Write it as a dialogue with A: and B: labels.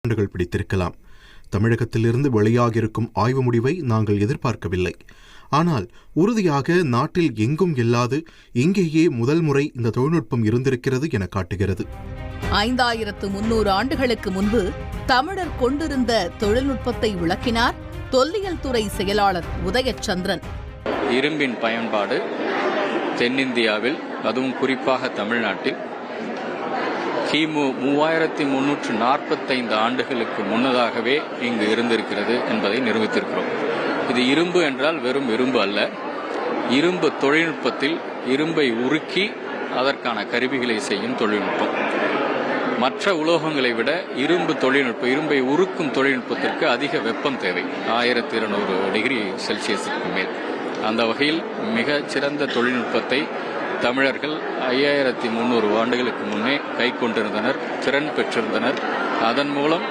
A: ஆண்டுகள் பிடித்திருக்கலாம். தமிழகத்திலிருந்து வெளியாகியிருக்கும் ஆய்வு முடிவை நாங்கள் எதிர்பார்க்கவில்லை. ஆனால் உறுதியாக நாட்டில் எங்கும் இல்லாது இங்கேயே முதல் முறை இந்த தொழில்நுட்பம் இருந்திருக்கிறது என காட்டுகிறது.
B: 5300 ஆண்டுகளுக்கு முன்பு தமிழர் கொண்டிருந்த தொழில்நுட்பத்தை விளக்கினார் தொல்லியல் துறை செயலாளர் உதயச்சந்திரன்.
C: இரும்பின் பயன்பாடு தென்னிந்தியாவில், அதுவும் குறிப்பாக தமிழ்நாட்டில் கிமு 3345 ஆண்டுகளுக்கு முன்னதாகவே இங்கு இருந்திருக்கிறது என்பதை நிரூபித்திருக்கிறோம். இது இரும்பு என்றால் வெறும் இரும்பு அல்ல, இரும்பு தொழில்நுட்பத்தில் இரும்பை உருக்கி அதற்கான கருவிகளை செய்யும் தொழில்நுட்பம். மற்ற உலோகங்களை விட இரும்பை உருக்கும் தொழில்நுட்பத்திற்கு அதிக வெப்பம் தேவை, 1200 டிகிரி செல்சியஸுக்கு மேல். அந்த வகையில் மிக சிறந்த தொழில்நுட்பத்தை தமிழர்கள் 5300 ஆண்டுகளுக்கு முன்னே கை கொண்டிருந்தனர், திறன் பெற்றிருந்தனர். அதன் மூலம்